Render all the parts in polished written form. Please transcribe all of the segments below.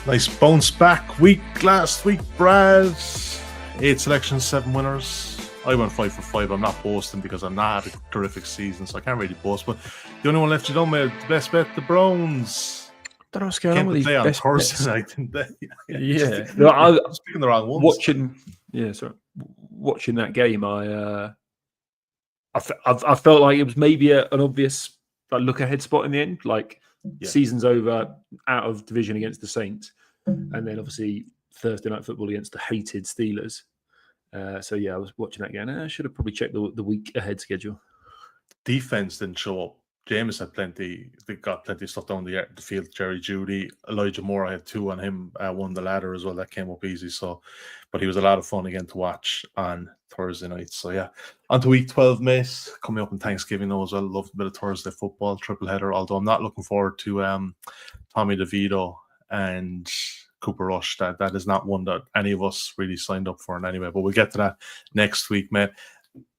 Nice bounce back week last week, Brad. 8 selections, 7 winners. I went 5 for 5. I'm not boasting because I'm not had a terrific season, so I can't really boast. But the only one left you don't mate, the best bet, the Browns. Don't know what's going on with these play on best Thursday bets. night, didn't they? Yeah. No, I'm speaking the wrong ones. Watching that game, I felt like it was maybe an obvious look ahead spot in the end. Season's over, out of division against the Saints, and then obviously Thursday night football against the hated Steelers. I was watching that game. I should have probably checked the week ahead schedule. Defense didn't show up. Jameis had plenty. They got plenty of stuff down the field. Jerry Jeudy, Elijah Moore. I had 2 on him. Won the ladder as well. That came up easy. But he was a lot of fun again to watch on Thursday night. So yeah, on to week 12, mate. Coming up on Thanksgiving though as well. Love a bit of Thursday football, triple header. Although I'm not looking forward to Tommy DeVito and Cooper Rush. That is not one that any of us really signed up for in any way. But we'll get to that next week, mate.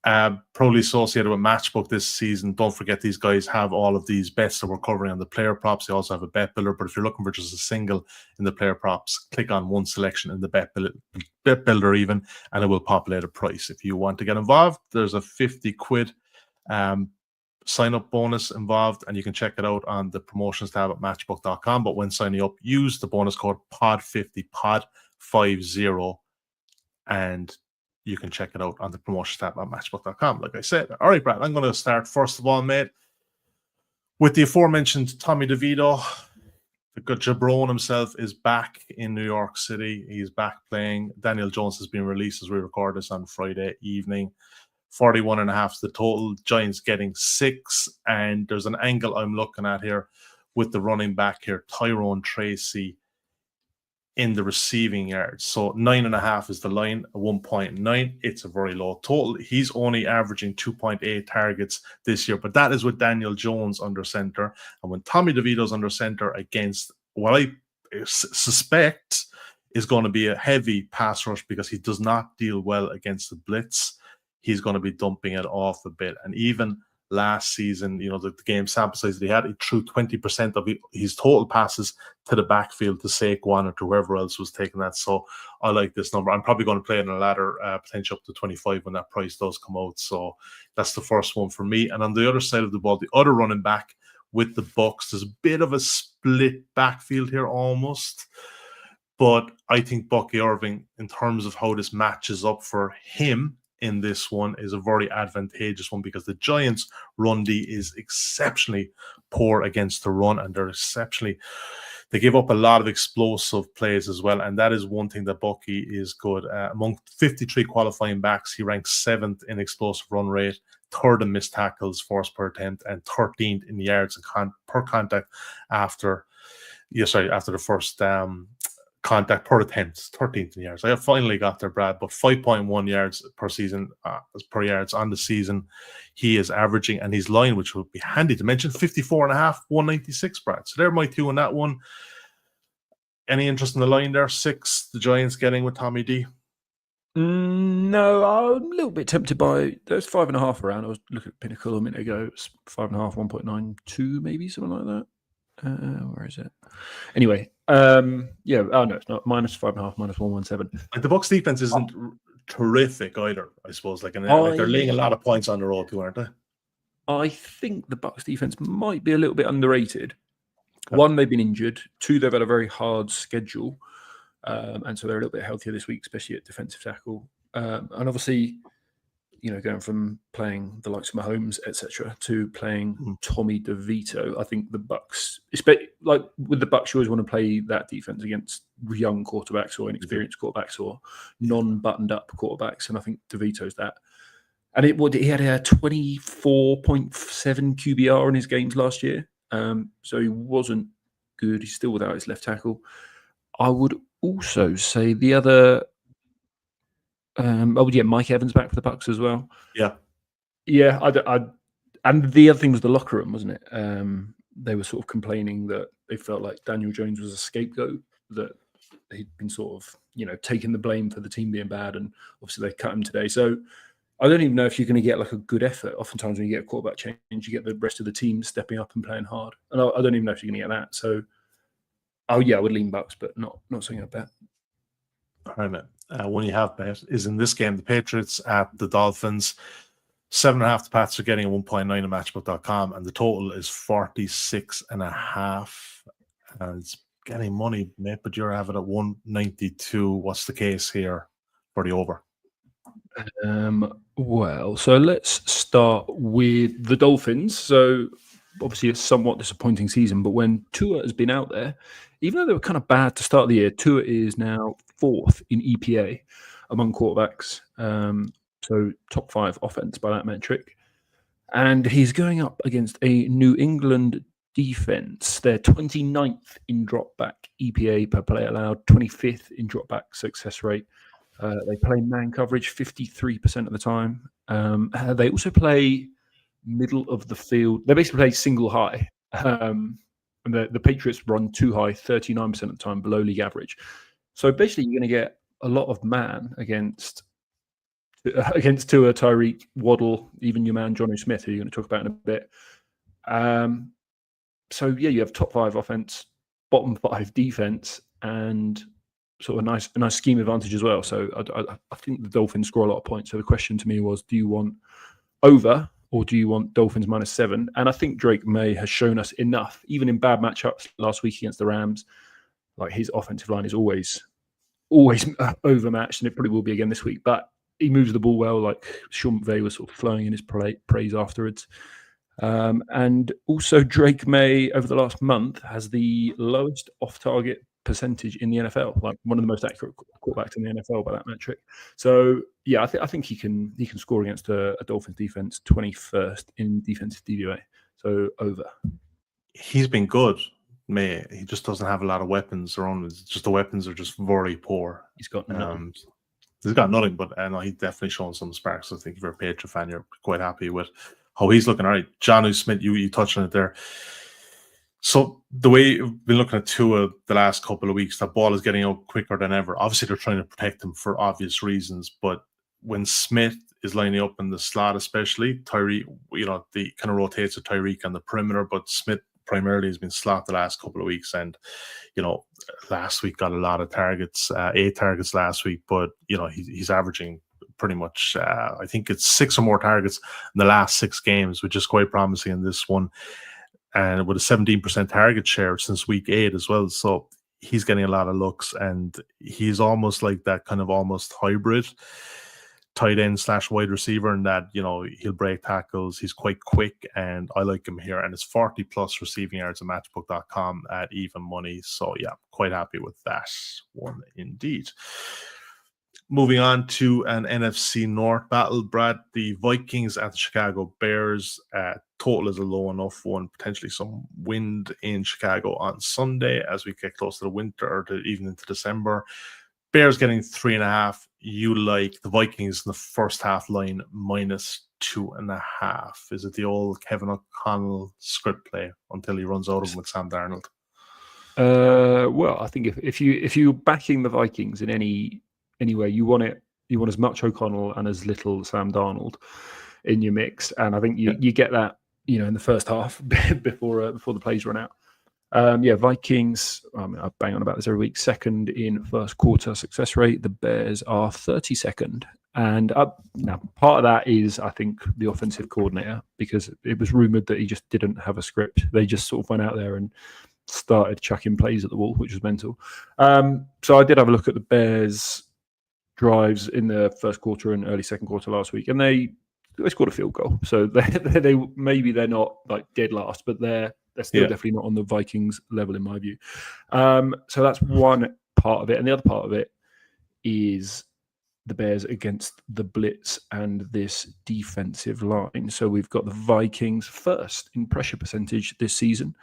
Probably associated with Matchbook this season. Don't forget these guys have all of these bets that we're covering on the player props. They also have a bet builder, but if you're looking for just a single in the player props, click on one selection in the bet builder even, and it will populate a price. If you want to get involved, there's a 50 quid sign up bonus involved, and you can check it out on the promotions tab at matchbook.com. But when signing up, use the bonus code POD50 POD50, and you can check it out on the promotion tab at matchbook.com. Like I said, all right, Brad, I'm going to start first of all, mate, with the aforementioned Tommy DeVito. The good jabron himself is back in New York City. He's back playing. Daniel Jones has been released as we record this on Friday evening. 41.5 is the total. Giants getting 6, and there's an angle I'm looking at here with the running back here, Tyrone Tracy, in the receiving yards. So 9.5 is the line, 1.9. It's a very low total. He's only averaging 2.8 targets this year, but that is with Daniel Jones under center. And when Tommy DeVito's under center against what I suspect is going to be a heavy pass rush because he does not deal well against the blitz, he's going to be dumping it off a bit. And even last season, the game sample size that he had, he threw 20% of his total passes to the backfield to Saquon or to whoever else was taking that. So I like this number. I'm probably going to play it in a ladder, potentially up to 25 when that price does come out. So that's the first one for me. And on the other side of the ball, the other running back with the Bucs, there's a bit of a split backfield here almost. But I think Bucky Irving, in terms of how this matches up for him in this one, is a very advantageous one because the Giants' run D is exceptionally poor against the run, and they give up a lot of explosive plays as well, and that is one thing that Bucky is good. Among 53 qualifying backs, he ranks 7th in explosive run rate, 3rd in missed tackles, forced per attempt, and 13th in yards per contact after the first contact per attempt, 13th in yards. I have finally got there, Brad, but 5.1 yards per season, per yards on the season he is averaging, and his line, which would be handy to mention, 54.5, 196, Brad. So they're my 2 on that one. Any interest in the line there? 6, the Giants getting with Tommy D? No, I'm a little bit tempted by, there's 5.5 around. I was looking at Pinnacle a minute ago. It's 5.5, 1.92, maybe, something like that. Where is it? Anyway, oh no, it's not. -5.5, -117. Like the Bucs defense isn't terrific either, I suppose. They're laying a lot of points on the road too, aren't they? I think the Bucs defense might be a little bit underrated. Okay. 1, they've been injured. 2, they've had a very hard schedule, and so they're a little bit healthier this week, especially at defensive tackle. And obviously, going from playing the likes of Mahomes, etc., to playing Tommy DeVito, I think the Bucs, like with the Bucs, you always want to play that defense against young quarterbacks or inexperienced quarterbacks or non-buttoned-up quarterbacks, and I think DeVito's that. And he had a 24.7 QBR in his games last year, so he wasn't good. He's still without his left tackle. I would also say the other. Mike Evans back for the Bucs as well. Yeah. And the other thing was the locker room, wasn't it? They were sort of complaining that they felt like Daniel Jones was a scapegoat, that he'd been sort of, taking the blame for the team being bad, and obviously they cut him today. So I don't even know if you're going to get like a good effort. Oftentimes when you get a quarterback change, you get the rest of the team stepping up and playing hard. And I don't even know if you're going to get that. So Oh yeah, I would lean Bucs, but not something I bet. All right, man. One you have bet is in this game, the Patriots at the Dolphins. 7.5 the Pats are getting a 1.9 at matchbook.com, and the total is 46.5. It's getting money, mate, but you're having at 192. What's the case here for the over? Well, so let's start with the Dolphins. So obviously a somewhat disappointing season, but when Tua has been out there, even though they were kind of bad to start the year, Tua is now 4th in EPA among quarterbacks. So top 5 offense by that metric. And he's going up against a New England defense. They're 29th in drop back EPA per play allowed, 25th in drop back success rate. They play man coverage 53% of the time. They also play middle of the field. They basically play single high. And the Patriots run too high 39% of the time, below league average. So basically, you're going to get a lot of man against Tua, Tyreek, Waddle, even your man Jonnu Smith, who you're going to talk about in a bit. So yeah, you have top 5 offense, bottom 5 defense, and sort of a nice scheme advantage as well. So I think the Dolphins score a lot of points. So the question to me was, do you want over or do you want Dolphins -7? And I think Drake May has shown us enough, even in bad matchups last week against the Rams. Like, his offensive line is always overmatched, and it probably will be again this week. But he moves the ball well. Like, Sean McVay was sort of flowing in his praise afterwards. And also Drake May over the last month has the lowest off-target percentage in the NFL, like one of the most accurate quarterbacks in the NFL by that metric. So yeah, I think he can score against a Dolphins defense, 21st in defensive DVOA. So over. He's been good, May. He just doesn't have a lot of weapons around. It's just the weapons are just very poor. He's got nothing. He's got nothing, but he's definitely shown some sparks. I think if you're a Patriot fan, you're quite happy with how he's looking. All right, Jonnu Smith, you touched on it there. So the way we've been looking at Tua the last couple of weeks, that ball is getting out quicker than ever. Obviously, they're trying to protect him for obvious reasons, but when Smith is lining up in the slot, especially Tyreek, the kind of rotates with Tyreek on the perimeter, but Smith primarily has been slot the last couple of weeks, and last week got a lot of targets, 8 targets last week, but he's averaging pretty much I think it's 6 or more targets in the last 6 games, which is quite promising in this one, and with a 17% target share since week 8 as well. So he's getting a lot of looks, and he's almost like that kind of almost hybrid tight end / wide receiver, in that he'll break tackles, he's quite quick, and I like him here. And it's 40 plus receiving yards at matchbook.com at even money. So yeah, quite happy with that one indeed. Moving on to an NFC North battle, Brad. The Vikings at the Chicago Bears. Total is a low enough one. Potentially some wind in Chicago on Sunday as we get close to the winter, or even into December. Bears getting 3.5. You like the Vikings in the first half line -2.5. Is it the old Kevin O'Connell script play until he runs out of them with Sam Darnold? Well, I think if you're backing the Vikings in any way, you want as much O'Connell and as little Sam Darnold in your mix, and I think you get that in the first half before the plays run out. Vikings, I bang on about this every week, 2nd in first quarter success rate. The Bears are 32nd. And now part of that is, I think, the offensive coordinator, because it was rumored that he just didn't have a script. They just sort of went out there and started chucking plays at the wall, which was mental. So I did have a look at the Bears drives in the first quarter and early second quarter last week, and they scored a field goal. So they maybe they're not like dead last, but they're still definitely not on the Vikings level in my view. So that's one part of it, and the other part of it is the Bears against the blitz and this defensive line. So we've got the Vikings first in pressure percentage this season,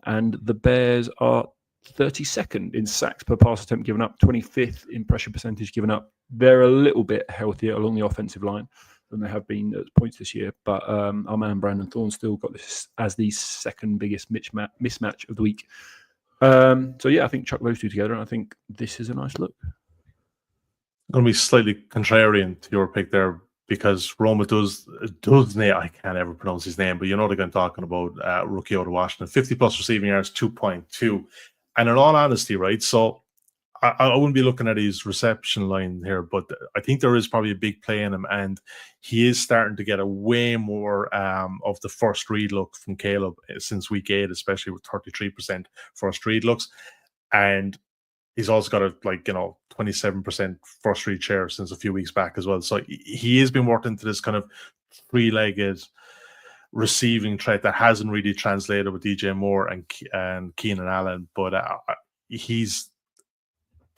and the Bears are 32nd in sacks per pass attempt given up, 25th in pressure percentage given up. They're a little bit healthier along the offensive line than they have been at points this year. But our man Brandon Thorne still got this as the second biggest mismatch of the week. So yeah, I think chuck those two together, and I think this is a nice look. I'm going to be slightly contrarian to your pick there, because Roma does name, I can't ever pronounce his name, but you know the guy I'm talking about, rookie out of Washington, 50 plus receiving yards, 2.2. And in all honesty, right, so I wouldn't be looking at his reception line here, but I think there is probably a big play in him, and he is starting to get a way more of the first read look from Caleb since week 8, especially with 33% first read looks. And he's also got a 27% first read share since a few weeks back as well. So he has been worked into this kind of three-legged receiving threat that hasn't really translated with DJ Moore and Keenan Allen, but he's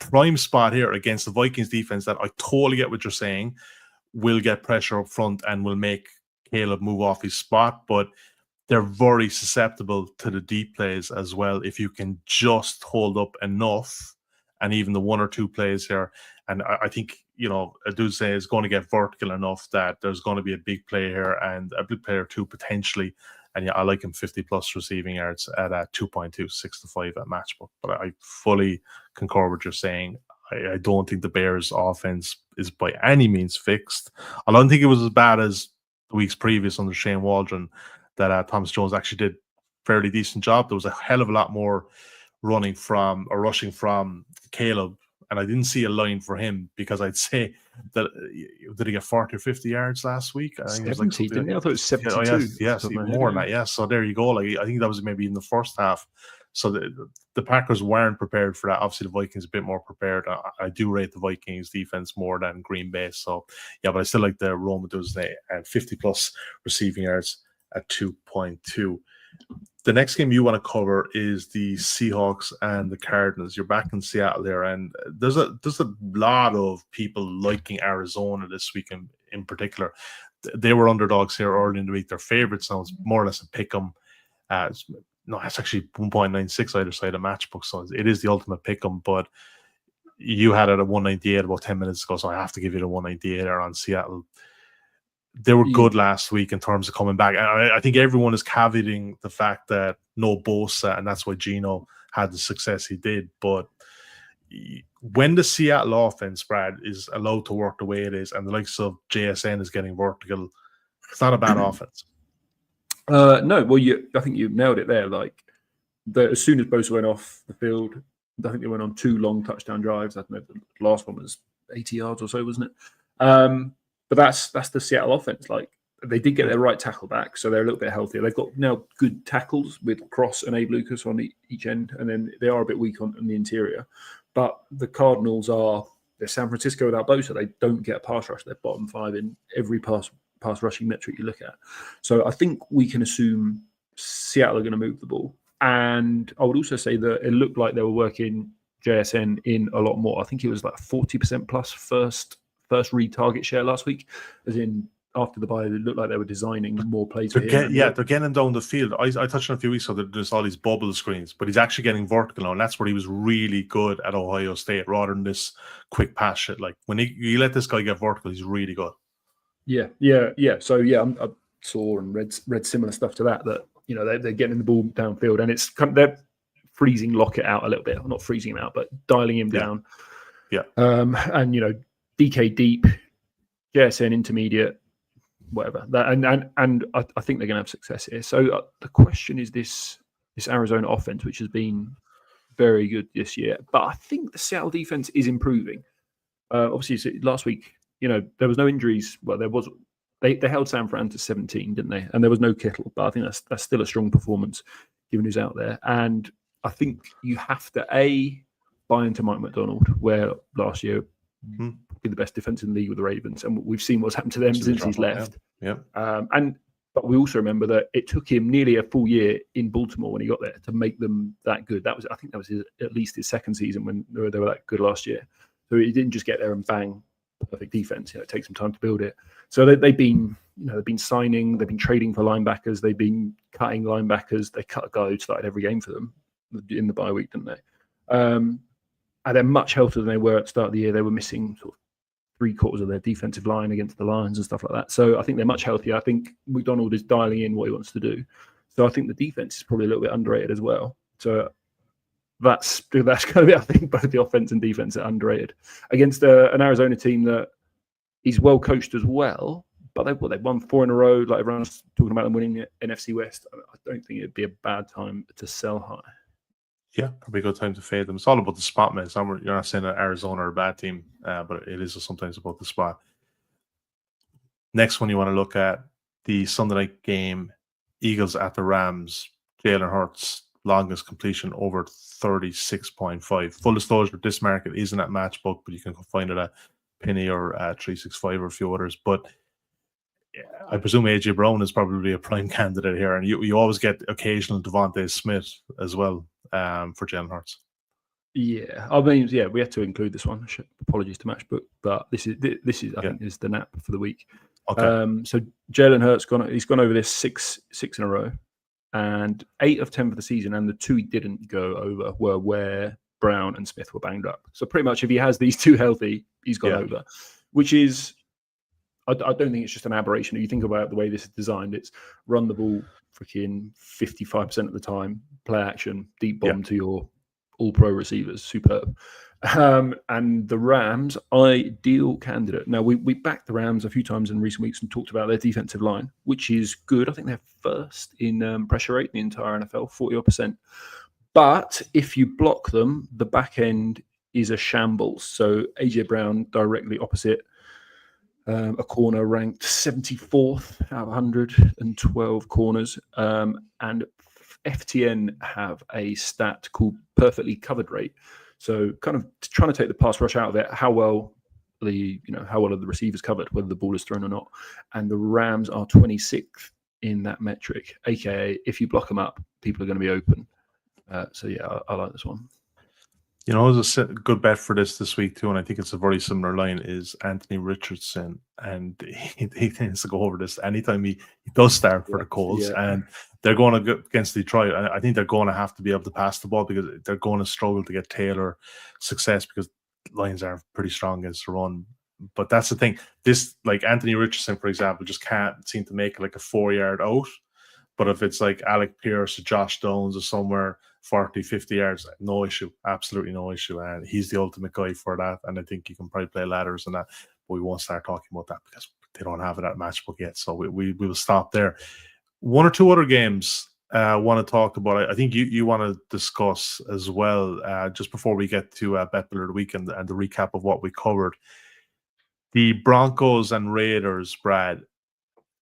prime spot here against the Vikings defense that I totally get what you're saying will get pressure up front and will make Caleb move off his spot, but they're very susceptible to the deep plays as well if you can just hold up enough, and even the one or two plays here. And I think, Aduse is going to get vertical enough that there's going to be a big play here and a big player too potentially. And yeah, I like him 50 plus receiving yards at 2.2, 6-5 at matchbook. But I fully concur with what you're saying. I don't think the Bears' offense is by any means fixed. I don't think it was as bad as the weeks previous under Shane Waldron that Thomas Jones actually did a fairly decent job. There was a hell of a lot more rushing from Caleb. And I didn't see a line for him because I'd say that did he get 40 or 50 yards last week? I think 70, didn't he? I thought it was 72. Yes, even more than that. Yes, so there you go. I think that was maybe in the first half. So the Packers weren't prepared for that. Obviously, the Vikings a bit more prepared. I do rate the Vikings defense more than Green Bay. So yeah, but I still like the Roma Tuesday and 50 plus receiving yards at 2.2. The next game you want to cover is the Seahawks and the Cardinals. You're back in Seattle there, and there's a lot of people liking Arizona this week in particular. They were underdogs here early in the week. They're favorites now. It's more or less a pick 'em. No, it's actually 1.96 either side of matchbook, so it is the ultimate pick 'em. But you had it at 198 about 10 minutes ago, so I have to give you the 198 there on Seattle. They were good last week in terms of coming back. I think everyone is caveating the fact that no Bosa, and that's why Geno had the success he did. But when the Seattle offense, Brad, is allowed to work the way it is, and the likes of JSN is getting vertical, it's not a bad offense. No, well, I think you nailed it there. As soon as Bosa went off the field, I think they went on 2 long touchdown drives. I don't know if the last one was 80 yards or so, wasn't it? But that's the Seattle offense. They did get their right tackle back, so they're a little bit healthier. They've got now good tackles with Cross and Abe Lucas on each end, and then they are a bit weak on the interior. But the Cardinals they're San Francisco without Bosa. They don't get a pass rush. They're bottom 5 in every pass rushing metric you look at. So I think we can assume Seattle are going to move the ball. And I would also say that it looked like they were working JSN in a lot more. I think it was 40% plus first read target share last week, as in after the bye, it looked like they were designing more plays for him. They're getting him down the field. I touched on a few weeks ago that there's all these bubble screens, but he's actually getting vertical now, and that's where he was really good at Ohio State, rather than this quick pass shit. When you let this guy get vertical, he's really good. Yeah. So I saw and read similar stuff to that they're getting the ball downfield, and it's they're freezing Lockett out a little bit, not freezing him out, but dialing him down. Yeah. And DK deep, JSN intermediate, whatever. And I think they're going to have success here. So the question is this Arizona offense, which has been very good this year, but I think the Seattle defense is improving. Obviously, last week, there was no injuries. Well, there was. They held San Fran to 17, didn't they? And there was no Kittle, but I think that's still a strong performance given who's out there. And I think you have to buy into Mike McDonald, where last year be the best defense in the league with the Ravens, and we've seen what's happened to them since he's left. Yeah. But we also remember that it took him nearly a full year in Baltimore when he got there to make them that good. I think that was at least his second season when they were that good last year. So he didn't just get there and bang, perfect defense. It takes some time to build it. So they've been signing, they've been trading for linebackers, they've been cutting linebackers. They cut a guy who started every game for them in the bye week, didn't they? And they're much healthier than they were at the start of the year. They were missing sort of 3/4 of their defensive line against the Lions and stuff like that. So I think they're much healthier. I think McDonald is dialing in what he wants to do. So I think the defense is probably a little bit underrated as well. So that's kind of it. I think both the offense and defense are underrated against an Arizona team that is well coached as well. But they've won 4 in a row. Like everyone's talking about them winning the NFC West. I don't think it'd be a bad time to sell high. Yeah, probably a good time to fade them. It's all about the spot, man. You're not saying that Arizona are a bad team, but it is sometimes about the spot. Next one you want to look at, the Sunday night game, Eagles at the Rams. Jalen Hurts, longest completion over 36.5. Full disclosure, this market isn't at Matchbook, but you can find it at Penny or 365 or a few others. But I presume AJ Brown is probably a prime candidate here, and you always get occasional Devontae Smith as well for Jalen Hurts. Yeah, I mean, yeah, we had to include this one. Apologies to Matchbook, but this is I think is the nap for the week. Okay. So Jalen Hurts he's gone over this six in a row, and 8 of 10 for the season, and the 2 he didn't go over were where Brown and Smith were banged up. So pretty much, if he has these 2 healthy, he's gone over, which is. I don't think it's just an aberration. If you think about the way this is designed, it's run the ball freaking 55% of the time, play action, deep bomb to your all-pro receivers, superb. And the Rams, ideal candidate. Now, we backed the Rams a few times in recent weeks and talked about their defensive line, which is good. I think they're first in pressure rate in the entire NFL, 40%. But if you block them, the back end is a shambles. So AJ Brown directly opposite a corner ranked 74th out of 112 corners. And FTN have a stat called perfectly covered rate. So kind of trying to take the pass rush out of it, how well are the receivers covered, whether the ball is thrown or not. And the Rams are 26th in that metric, aka if you block them up, people are going to be open. So yeah, I like this one. You know, there's a good bet for this week too, and I think it's a very similar line, is Anthony Richardson, and he tends to go over this anytime he does start for the Colts, and they're going to go against Detroit. And I think they're going to have to be able to pass the ball because they're going to struggle to get Taylor success because Lions are pretty strong against the run. But that's the thing. This, like Anthony Richardson, for example, just can't seem to make like a 4-yard out. But if it's like Alec Pierce or Josh Downs or somewhere 40, 50 yards, no issue. Absolutely no issue. And he's the ultimate guy for that. And I think you can probably play ladders and that. But we won't start talking about that because they don't have it at Matchbook yet. So we will stop there. 1 or 2 other games I want to talk about. I think you want to discuss as well, just before we get to Bet Builder of the Week and the recap of what we covered. The Broncos and Raiders, Brad.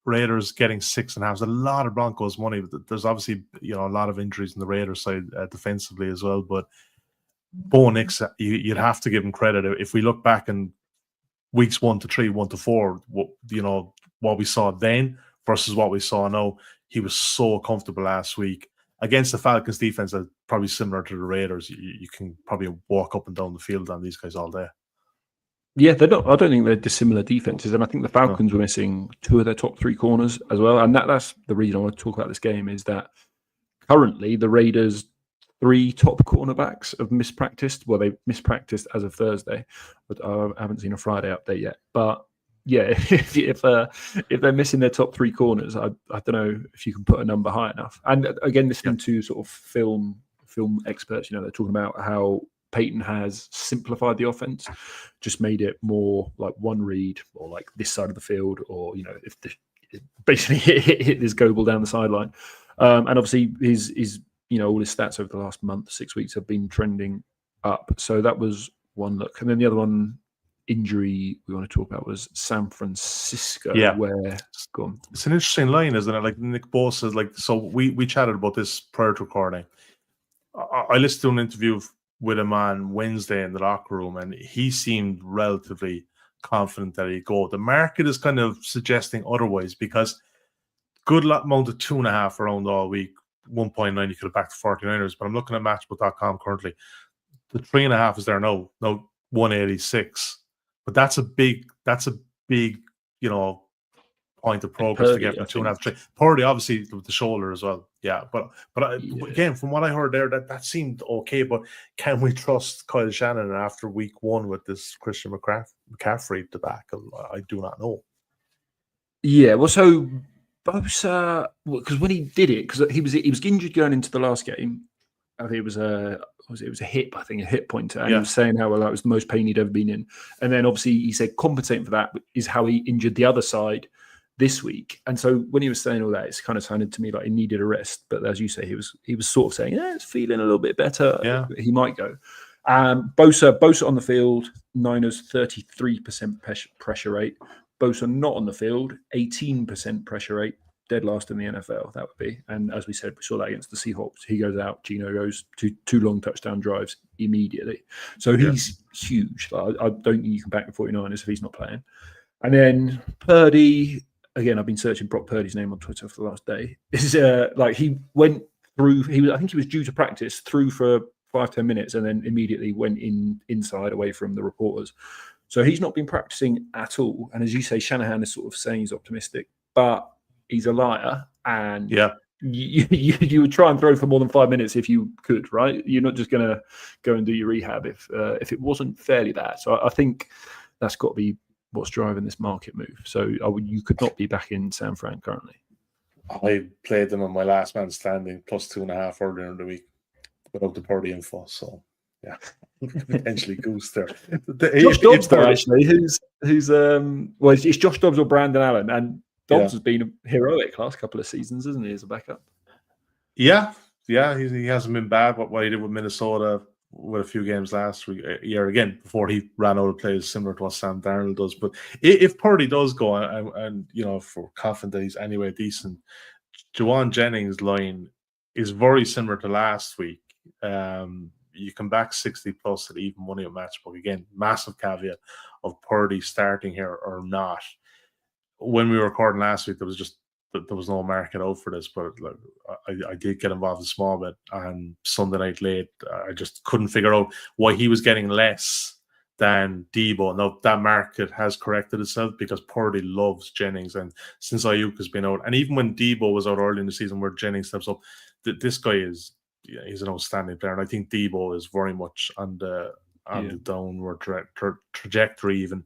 Raiders getting 6.5. There's a lot of Broncos money. There's obviously a lot of injuries on the Raiders side defensively as well. But Bo Nix, you'd have to give him credit. If we look back in weeks 1 to 3, 1 to 4, what we saw then versus what we saw now, he was so comfortable last week against the Falcons defense. That's probably similar to the Raiders. You can probably walk up and down the field on these guys all day. Yeah, they're not. I don't think they're dissimilar defenses, and I think the Falcons were missing 2 of their top 3 corners as well. And that's the reason I want to talk about this game, is that currently the Raiders' 3 top cornerbacks have mispracticed. Well, they mispracticed as of Thursday, but I haven't seen a Friday update yet. But yeah, if they're missing their top 3 corners, I don't know if you can put a number high enough. And again, listening to sort of film experts, they're talking about how Peyton has simplified the offense, just made it more like one read or like this side of the field, or if basically hit this go ball down the sideline. And obviously his all his stats over the last month, 6 weeks have been trending up. So that was one look. And then the other one injury we want to talk about was San Francisco. Where it's an interesting line, isn't it? Like Nick Bosa, so we chatted about this prior to recording. I listened to an interview with him on Wednesday in the locker room, and he seemed relatively confident that he'd go. The market is kind of suggesting otherwise because good amount of 2.5 around all week, 1.9 you could have backed the 49ers, but I'm looking at Matchbook.com currently. The 3.5 is there now 186, but that's a big point of progress Purdy, to get from 2.5 to 3. Purdy, obviously, with the shoulder as well. Yeah, but again, from what I heard there, that seemed okay. But can we trust Kyle Shanahan after week 1 with this Christian McCaffrey debacle? I do not know. Yeah, well, so Bosa, because when he did it, because he was injured going into the last game. I think it was a hip. I think a hip pointer, and he was saying how that was the most pain he'd ever been in. And then obviously he said compensating for that is how he injured the other side. this week. And so when he was saying all that, it's kind of sounded to me like he needed a rest. But as you say, he was sort of saying, it's feeling a little bit better. Yeah. He might go. Bosa on the field, Niners 33% pressure rate. Bosa not on the field, 18% pressure rate, dead last in the NFL, that would be. And as we said, we saw that against the Seahawks. He goes out, Geno goes two long touchdown drives immediately. So he's huge. I don't think you can back the 49ers if he's not playing. And then Purdy, again, I've been searching Brock Purdy's name on Twitter for the last day. Is he went through, I think he was due to practice, through for 5-10 minutes and then immediately went inside away from the reporters. So he's not been practicing at all. And as you say, Shanahan is sort of saying he's optimistic, but he's a liar. And you would try and throw for more than 5 minutes if you could, right? You're not just going to go and do your rehab if it wasn't fairly bad. So I think that's got to be what's driving this market move. So you could not be back in San Fran currently. I played them on my last man standing plus 2.5 earlier in the week without the Purdy info. So yeah, potentially goose there. Josh Dobbs, though, actually, who's it's Josh Dobbs or Brandon Allen, and Dobbs has been heroic last couple of seasons, isn't he, as a backup? Yeah, he hasn't been bad. What he did with Minnesota with a few games last year again before he ran out of plays, similar to what Sam Darnold does. But if Purdy does go and if we're confident that he's anyway decent, Juwan Jennings' line is very similar to last week. You can back 60 plus at even money at matchbook. Again, massive caveat of Purdy starting here or not. When we were recording last week, there was no market out for this, but I did get involved a small bit. And Sunday night late, I just couldn't figure out why he was getting less than Debo. Now, that market has corrected itself because Purdy loves Jennings. And since Ayuk has been out, and even when Debo was out early in the season where Jennings steps up, this guy he's an outstanding player. And I think Debo is very much on the downward trajectory even.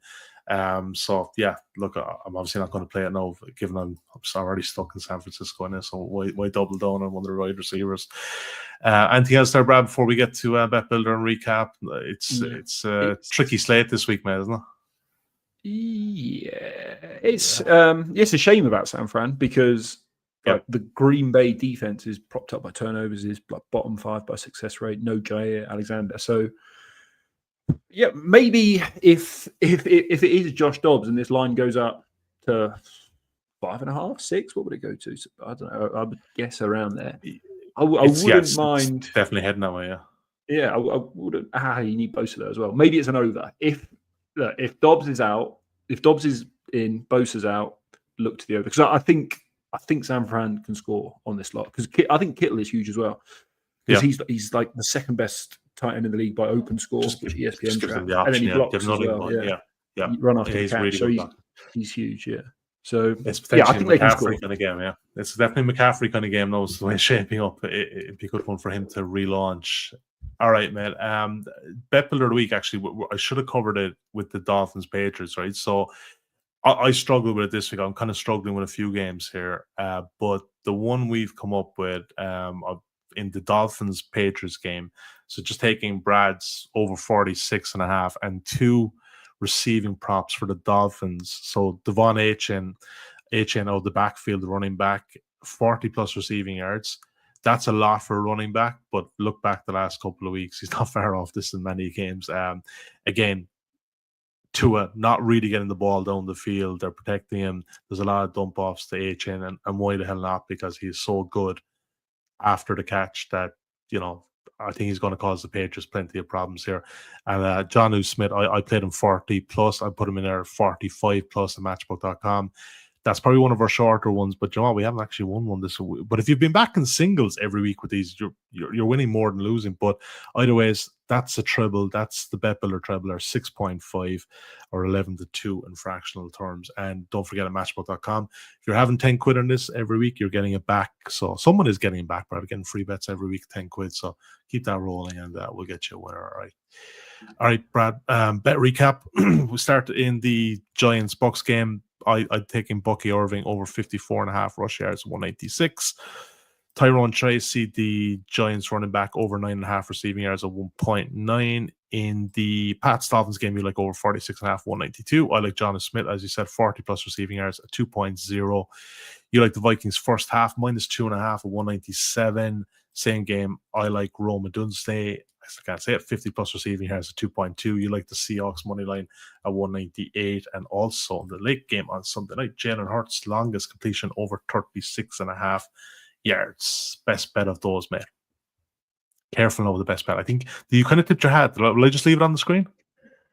So yeah, look, I'm obviously not going to play it now, given I'm already stuck in San Francisco now. So why double down on one of the wide receivers? Anything else there, Brad? Before we get to Bet Builder and recap, it's a tricky slate this week, mate, isn't it? Yeah, it's a shame about San Fran because the Green Bay defense is propped up by turnovers, is like bottom 5 by success rate. No Jair Alexander, so. Yeah, maybe if it is Josh Dobbs and this line goes up to 5.5, 6, what would it go to? I don't know. I would guess around there. I wouldn't mind. It's definitely heading that way, yeah. Yeah, I wouldn't. You need Bosa there as well. Maybe it's an over. If Dobbs is out, if Dobbs is in, Bosa's out, look to the over because I think San Fran can score on this lot because I think Kittle is huge as well because he's like the second best tight end in the league by open score, which ESPN tracks, and then he blocks as well. Yeah. Run after the catch, really so he's huge. Yeah, so it's potentially I think McCaffrey kind of game. Yeah, it's definitely McCaffrey kind of game. Knows the way it's shaping up. It'd be a good one for him to relaunch. All right, mate. Bet Builder of the week. Actually, I should have covered it with the Dolphins Patriots, right? So I struggled with it this week. I'm kind of struggling with a few games here, but the one we've come up with in the Dolphins Patriots game. So just taking Brad's over 46.5 and 2 receiving props for the Dolphins. So Devon Achane out of the backfield, running back, 40 plus receiving yards. That's a lot for a running back, but look back the last couple of weeks, he's not far off this in many games. Again, Tua not really getting the ball down the field. They're protecting him. There's a lot of dump offs to Achane, and why the hell not? Because he's so good after the catch that, I think he's going to cause the Patriots plenty of problems here. And Jonnu Smith, I played him 40 plus. I put him in there 45 plus at matchbook.com. That's probably one of our shorter ones, but we haven't actually won one this week. But if you've been back in singles every week with these, you're winning more than losing. But either ways, that's a treble. That's the Bet Builder treble, or 6.5 or 11-2 in fractional terms. And don't forget at matchbook.com, if you're having 10 quid on this every week, you're getting it back. So someone is getting it back, but I'm getting free bets every week, 10 quid. So keep that rolling and we'll get you a winner. All right, Brad, bet recap. We start in the Giants-Bucs game. I'd taken Bucky Irving over 54.5 rush yards, 186. Tyrone Tracy, the Giants running back, over 9.5 receiving yards of 1.9. in the Pats Dolphins game, you like over 46.5, 192. I like Jonathan Smith, as you said, 40 plus receiving yards at 2.0. You like the Vikings first half, minus 2.5 at 197. Same game, I like Roma Dunstey. I can't say it, 50 plus receiving yards at 2.2. You like the Seahawks money line at 198. And also in the late game on Sunday night, Jalen Hurts, longest completion over 36.5 yards. Best bet of those, mate. Careful now with the best bet. I think, do you kind of tip your hat? Will I just leave it on the screen?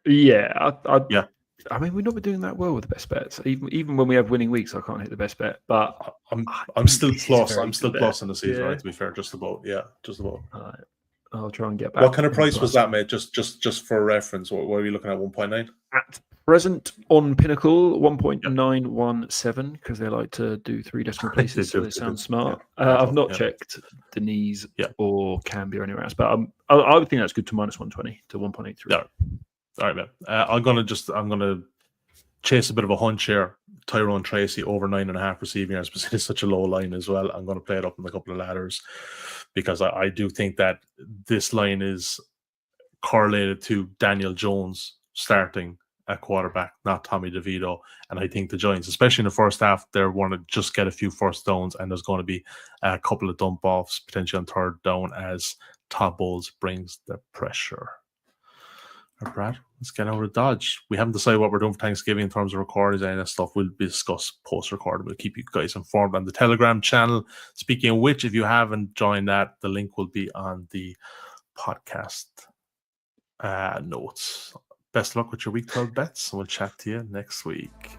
Yeah. Yeah. I mean, we've not been doing that well with the best bets. Even when we have winning weeks, I can't hit the best bet. But I'm still plus. I'm still plus in the season, right? To be fair, just about. Yeah, just about. All right. I'll try and get back. What kind of price was that, mate? Just for reference, what were you looking at? 1.9 at present on Pinnacle, 1.917 because they like to do 3 decimal places, so they sound smart. I've not checked Denise or Canby or anywhere else, but I would think that's good to minus 120 to 1.83. Yeah. All right, man. I'm gonna chase a bit of a hunch here. Tyrone Tracy over 9.5 receiving yards, but it's such a low line as well. I'm going to play it up in a couple of ladders because I do think that this line is correlated to Daniel Jones starting at quarterback, not Tommy DeVito. And I think the Giants, especially in the first half, they want to just get a few first downs, and there's going to be a couple of dump offs potentially on third down as Todd Bowles brings the pressure. All right, Brad, let's get over to Dodge. We haven't decided what we're doing for Thanksgiving in terms of recordings and that stuff. We'll discuss post-recording. We'll keep you guys informed on the Telegram channel. Speaking of which, if you haven't joined that, the link will be on the podcast notes. Best of luck with your Week 12 bets, and we'll chat to you next week.